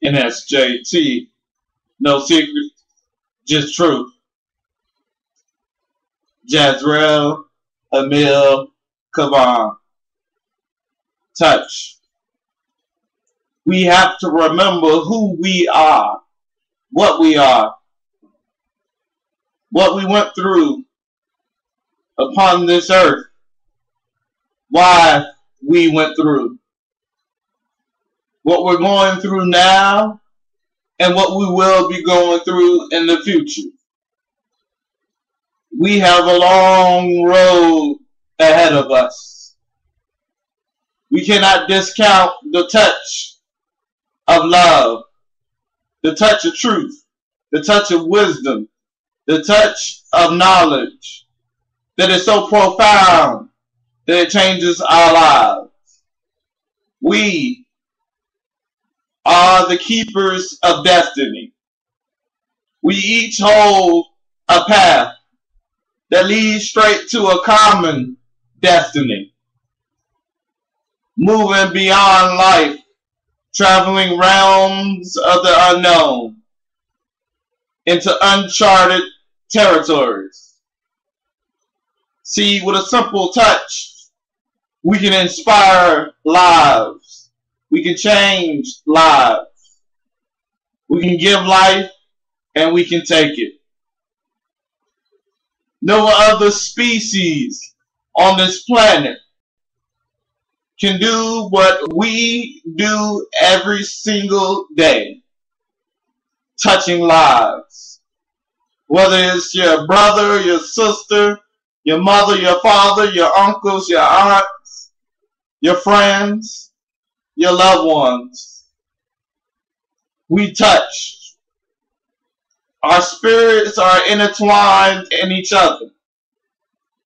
NSJT. No secret, just truth. Jazrael, Emil, Kavan. Touch. We have to remember who we are, what we are, what we went through upon this earth, why we went through, what we're going through now, and what we will be going through in the future. We have a long road ahead of us. We cannot discount the touch of love, the touch of truth, the touch of wisdom, the touch of knowledge that is so profound that it changes our lives. We are the keepers of destiny. We each hold a path that leads straight to a common destiny, moving beyond life, traveling realms of the unknown into uncharted territories. See, with a simple touch, we can inspire lives. We can change lives. We can give life and we can take it. No other species on this planet can do what we do every single day, touching lives. Whether it's your brother, your sister, your mother, your father, your uncles, your aunts, your friends, your loved ones. We touch. Our spirits are intertwined in each other.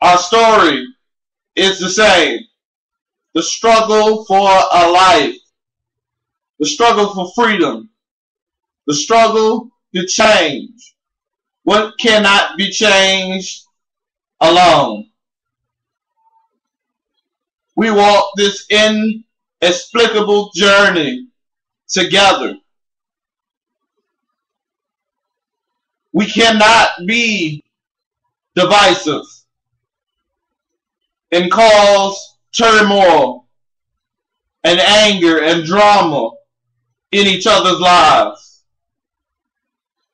Our story is the same. The struggle for a life, the struggle for freedom, the struggle to change what cannot be changed alone. We walk this inexplicable journey together. We cannot be divisive and cause turmoil and anger and drama in each other's lives.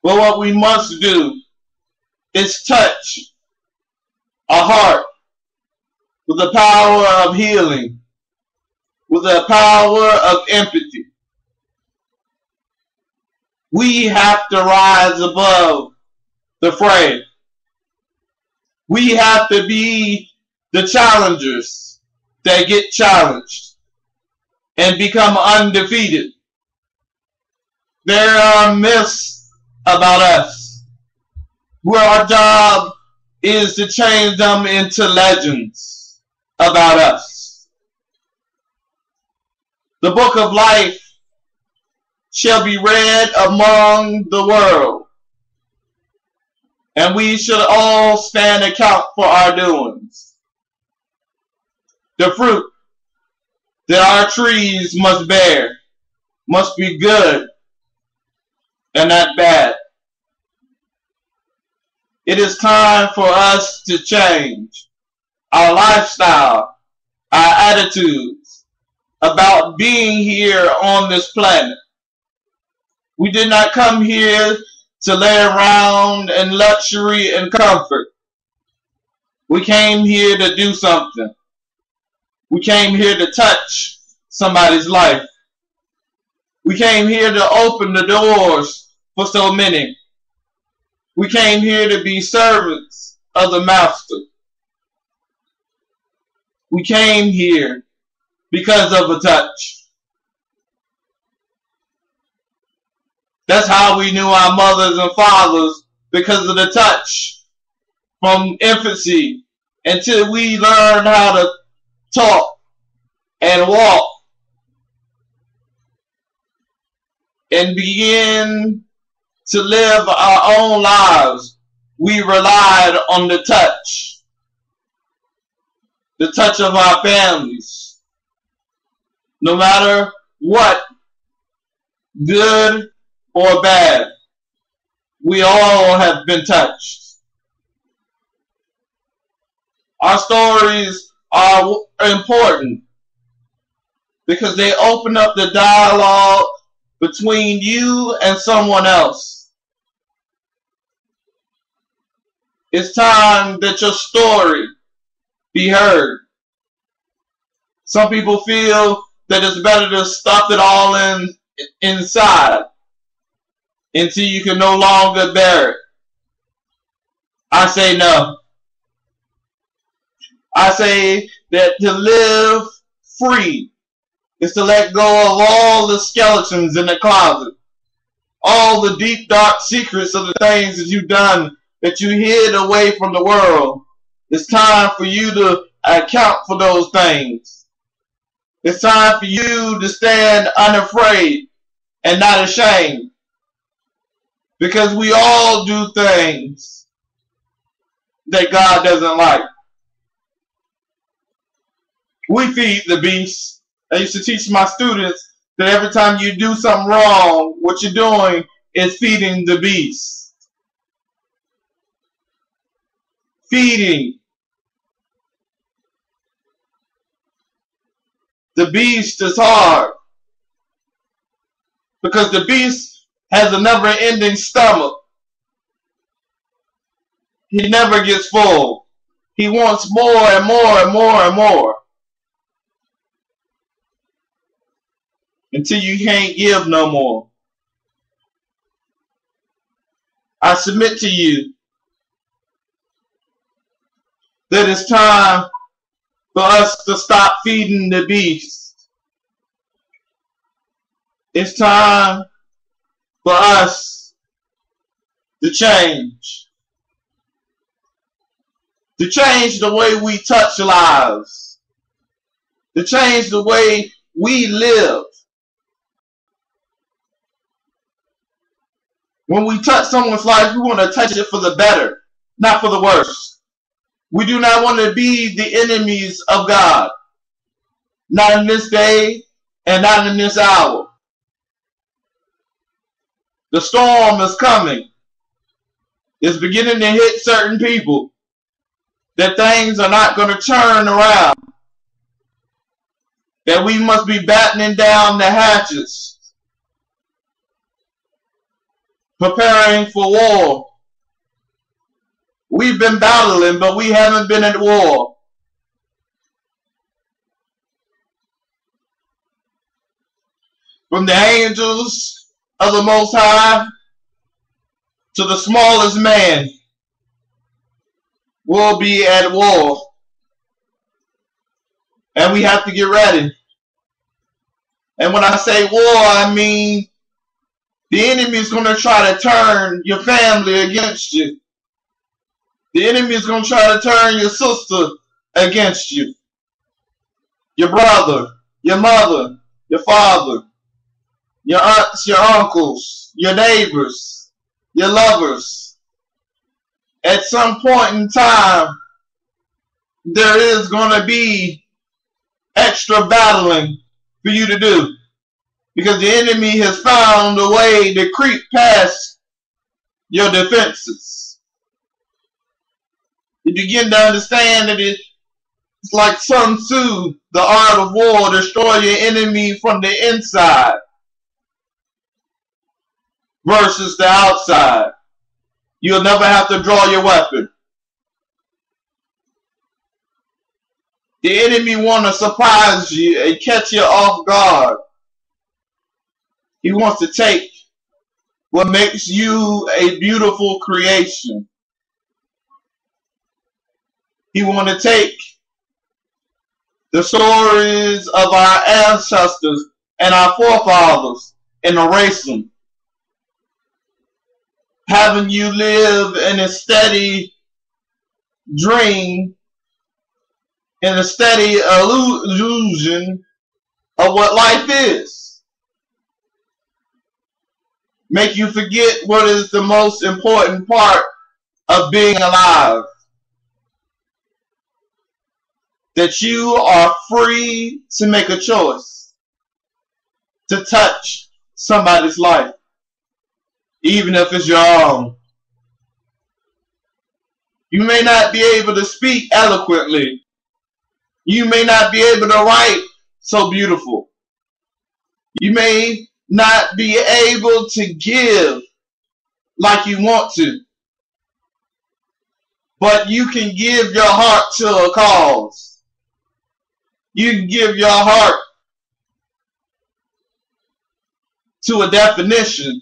But what we must do is touch a heart with the power of healing, with the power of empathy. We have to rise above the fray. We have to be the challengers that get challenged and become undefeated. There are myths about us, where our job is to change them into legends about us. The book of life shall be read among the world, and we should all stand account for our doings. The fruit that our trees must bear must be good and not bad. It is time for us to change our lifestyle, our attitudes about being here on this planet. We did not come here to lay around in luxury and comfort. We came here to do something. We came here to touch somebody's life. We came here to open the doors for so many. We came here to be servants of the Master. We came here because of a touch. That's how we knew our mothers and fathers, because of the touch from infancy until we learned how to talk and walk and begin to live our own lives. We relied on the touch of our families. No matter what good or bad. We all have been touched. Our stories are important because they open up the dialogue between you and someone else. It's time that your story be heard. Some people feel that it's better to stuff it all inside until you can no longer bear it. I say no. I say that to live free is to let go of all the skeletons in the closet, all the deep, dark secrets of the things that you've done that you hid away from the world. It's time for you to account for those things. It's time for you to stand unafraid and not ashamed. Because we all do things that God doesn't like. We feed the beast. I used to teach my students that every time you do something wrong, what you're doing is feeding the beast. Feeding. The beast is hard because the beast has a never-ending stomach. He never gets full. He wants more and more and more and more until you can't give no more. I submit to you that it's time for us to stop feeding the beast. It's time for us to change. To change the way we touch lives. To change the way we live. When we touch someone's life, we want to touch it for the better, not for the worse. We do not want to be the enemies of God. Not in this day and not in this hour. The storm is coming. It's beginning to hit certain people. That things are not going to turn around. That we must be battening down the hatches. Preparing for war. We've been battling, but we haven't been at war. From the angels of the Most High to the smallest man, we'll be at war. And we have to get ready. And when I say war, I mean the enemy is going to try to turn your family against you. The enemy is going to try to turn your sister against you. Your brother, your mother, your father, your aunts, your uncles, your neighbors, your lovers. At some point in time, there is going to be extra battling for you to do. Because the enemy has found a way to creep past your defenses. You begin to understand that it's like Sun Tzu, the art of war, destroy your enemy from the inside versus the outside. You'll never have to draw your weapon. The enemy wants to surprise you and catch you off guard. He wants to take what makes you a beautiful creation. He wants to take the stories of our ancestors and our forefathers and erase them. Having you live in a steady dream, in a steady illusion of what life is. Make you forget what is the most important part of being alive. That you are free to make a choice. To touch somebody's life, even if it's your own. You may not be able to speak eloquently. You may not be able to write so beautiful. You may not be able to give like you want to. But you can give your heart to a cause. You can give your heart to a definition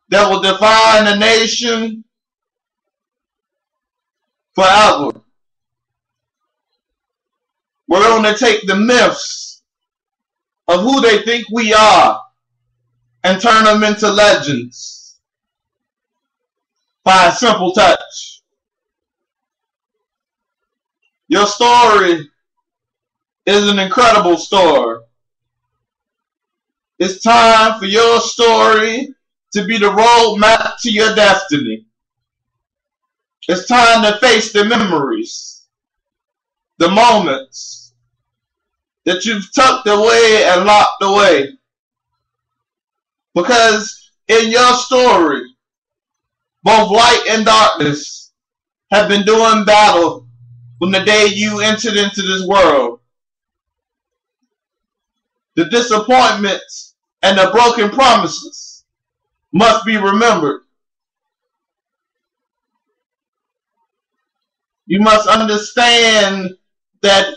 that will define a nation forever. We're going to take the myths of who they think we are and turn them into legends by a simple touch. Your story is an incredible story. It's time for your story to be the roadmap to your destiny. It's time to face the memories, the moments that you've tucked away and locked away. Because in your story, both light and darkness have been doing battle from the day you entered into this world. The disappointments and the broken promises must be remembered. You must understand that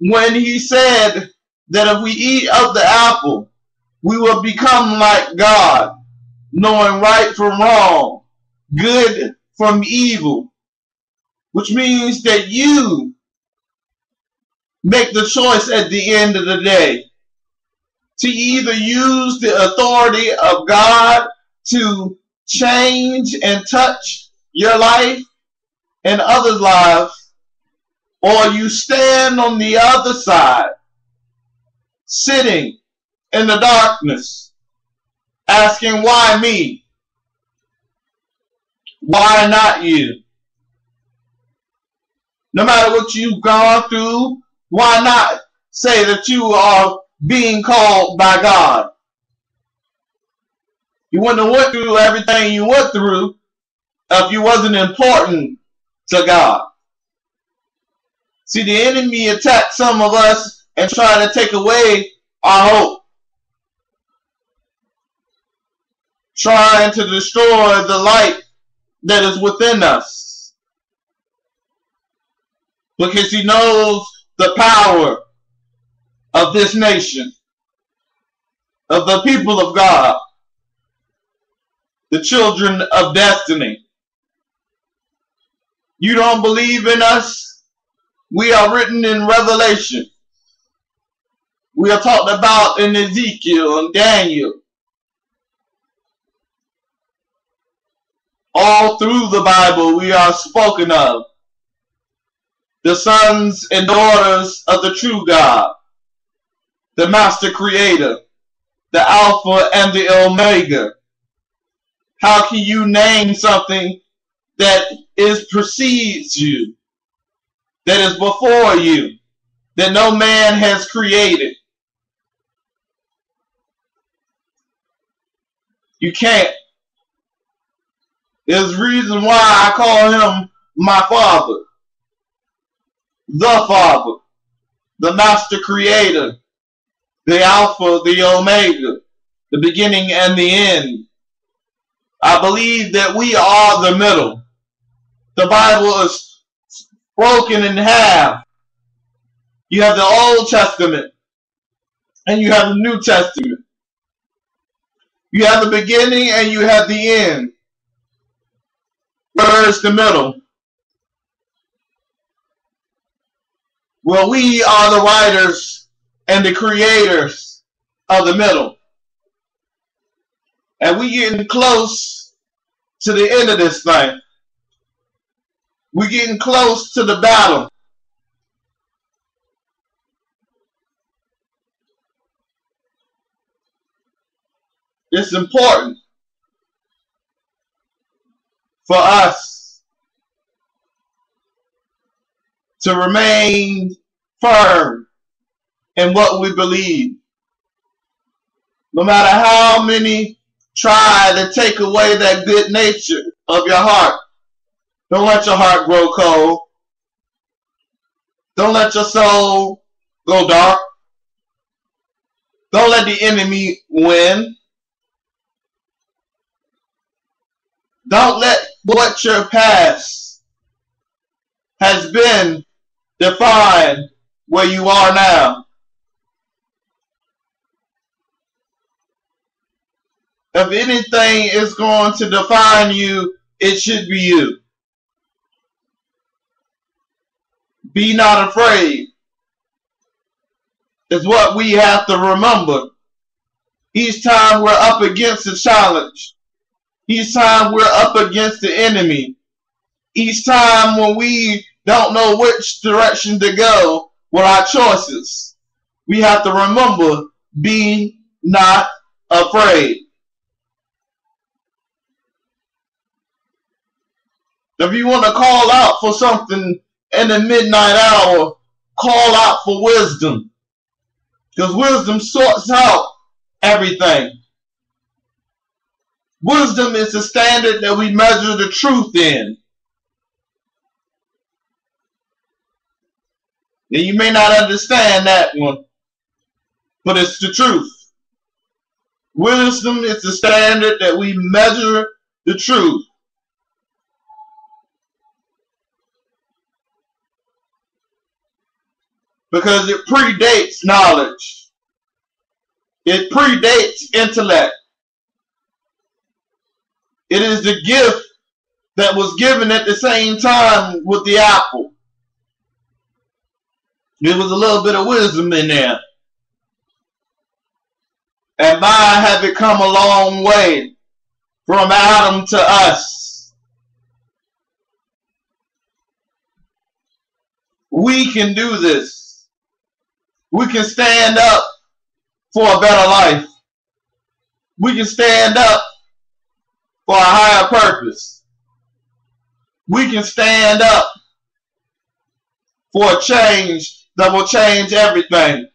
when he said that if we eat of the apple, we will become like God, knowing right from wrong, good from evil, which means that you make the choice at the end of the day to either use the authority of God to change and touch your life and others' lives, or you stand on the other side, sitting in the darkness, asking, why me? Why not you? No matter what you've gone through, why not say that you are being called by God? You wouldn't have went through everything you went through if you wasn't important to God. See, the enemy attacked some of us and tried to take away our hope, trying to destroy the light that is within us, because he knows the power of this nation, of the people of God, the children of destiny. You don't believe in us? We are written in Revelation. We are talked about in Ezekiel and Daniel. All through the Bible we are spoken of. The sons and daughters of the true God, the master creator, the Alpha and the Omega. How can you name something that precedes you, that is before you, that no man has created? You can't. There's a reason why I call him my Father, the Master Creator, the Alpha, the Omega, the beginning and the end. I believe that we are the middle. The Bible is broken in half. You have the Old Testament and you have the New Testament. You have the beginning and you have the end. Where is the middle? Well, we are the writers and the creators of the middle. And we getting close to the end of this thing. We're getting close to the battle. It's important for us to remain firm in what we believe. No matter how many try to take away that good nature of your heart, don't let your heart grow cold. Don't let your soul go dark. Don't let the enemy win. Don't let what your past has been define where you are now. If anything is going to define you, it should be you. Be not afraid is what we have to remember. Each time we're up against a challenge, each time we're up against the enemy, each time when we don't know which direction to go with our choices, we have to remember, be not afraid. If you want to call out for something in the midnight hour, call out for wisdom. Because wisdom sorts out everything. Wisdom is the standard that we measure the truth in. And you may not understand that one, but it's the truth. Wisdom is the standard that we measure the truth. Because it predates knowledge. It predates intellect. It is the gift that was given at the same time with the apple. There was a little bit of wisdom in there. And by have it come a long way from Adam to us. We can do this. We can stand up for a better life. We can stand up for a higher purpose. We can stand up for a change that will change everything.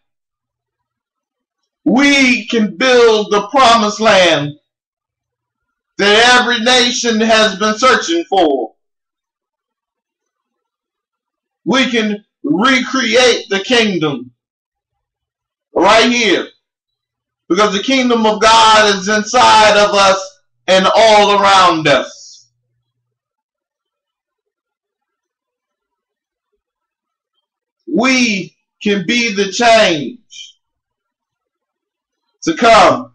We can build the promised land that every nation has been searching for. We can recreate the kingdom right here, because the kingdom of God is inside of us and all around us. We can be the change to come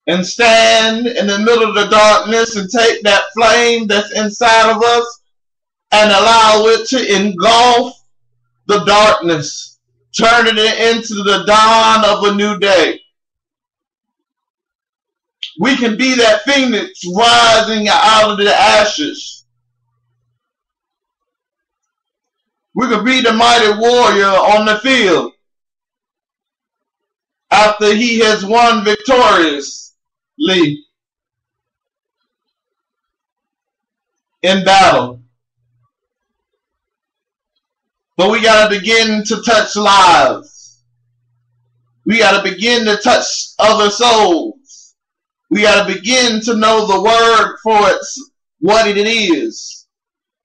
and stand in the middle of the darkness and take that flame that's inside of us and allow it to engulf the darkness, turning it into the dawn of a new day. We can be that phoenix rising out of the ashes. We can be the mighty warrior on the field after he has won victoriously in battle. But we got to begin to touch lives. We got to begin to touch other souls. We got to begin to know the word for it's what it is.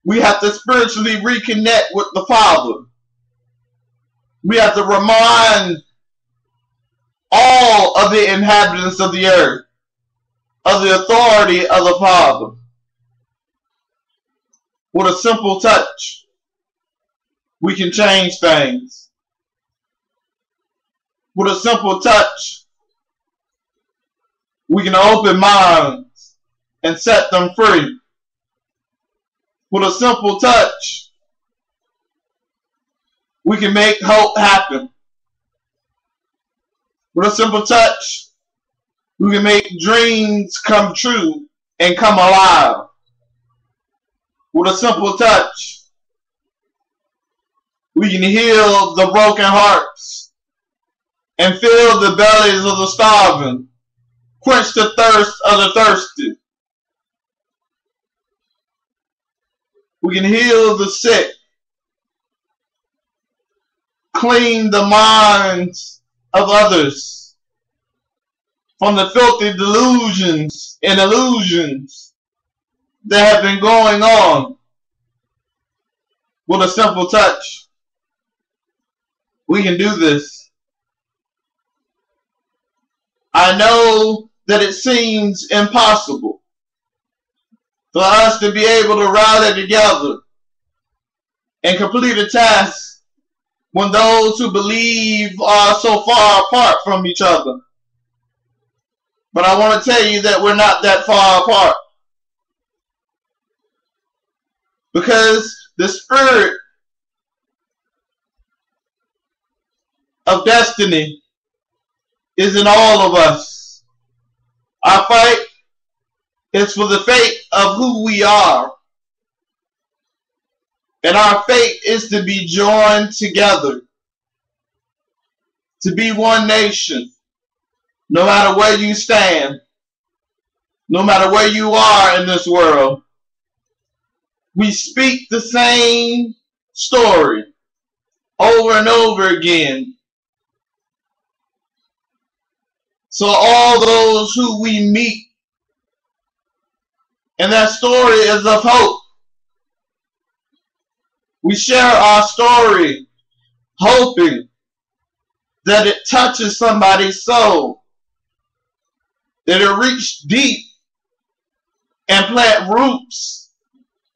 We have to spiritually reconnect with the Father. We have to remind all of the inhabitants of the earth of the authority of the Father. With a simple touch, we can change things. With a simple touch, we can open minds and set them free. With a simple touch, we can make hope happen. With a simple touch, we can make dreams come true and come alive. With a simple touch, we can heal the broken hearts and fill the bellies of the starving, quench the thirst of the thirsty. We can heal the sick, clean the minds of others from the filthy delusions and illusions that have been going on with a simple touch. We can do this. I know that it seems impossible for us to be able to rally together and complete a task when those who believe are so far apart from each other. But I want to tell you that we're not that far apart, because the spirit of destiny is in all of us. Our fight is for the fate of who we are. And our fate is to be joined together, to be one nation, no matter where you stand, no matter where you are in this world. We speak the same story over and over again. So all those who we meet, and that story is of hope. We share our story, hoping that it touches somebody's soul, that it reach deep and plant roots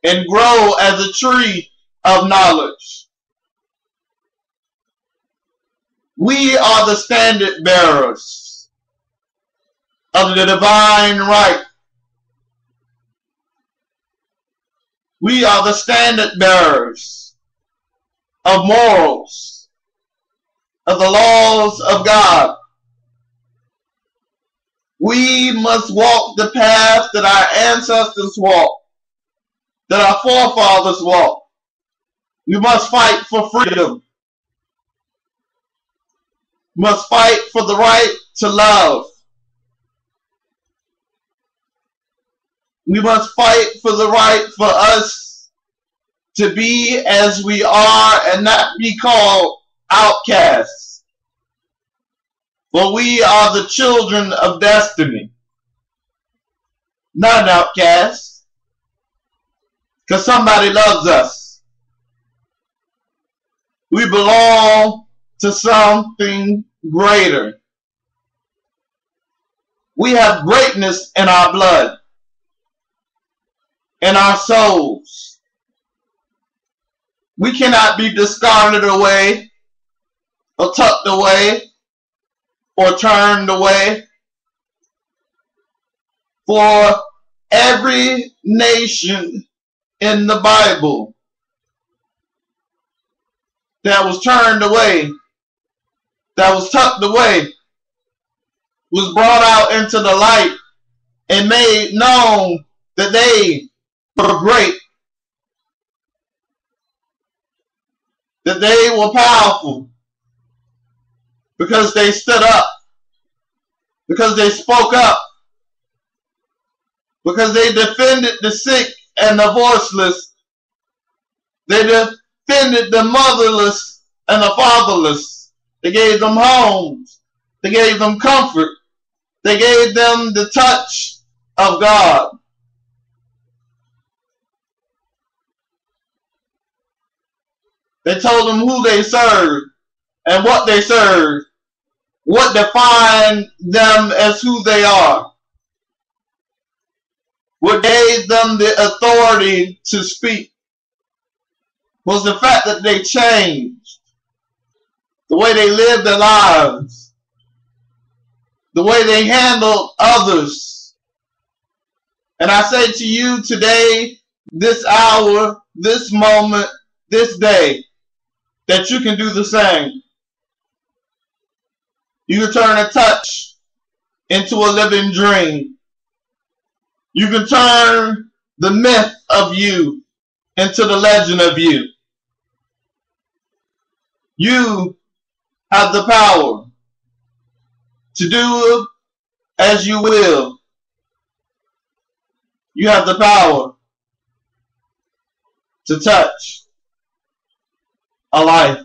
and grow as a tree of knowledge. We are the standard bearers of the divine right. We are the standard bearers of morals, of the laws of God. We must walk the path that our ancestors walked, that our forefathers walked. We must fight for freedom. We must fight for the right to love. We must fight for the right for us to be as we are and not be called outcasts. For we are the children of destiny, not an outcast, because somebody loves us. We belong to something greater. We have greatness in our blood, in our souls. We cannot be discarded away or tucked away or turned away. For every nation in the Bible that was turned away, that was tucked away, was brought out into the light and made known that they were great, that they were powerful, because they stood up, because they spoke up, because they defended the sick and the voiceless. They defended the motherless and the fatherless. They gave them homes. They gave them comfort. They gave them the touch of God. They told them who they served and what they served, what defined them as who they are, what gave them the authority to speak was the fact that they changed the way they lived their lives, the way they handled others. And I say to you today, this hour, this moment, this day, that you can do the same. You can turn a touch into a living dream. You can turn the myth of you into the legend of you. You have the power to do as you will. You have the power to touch a life.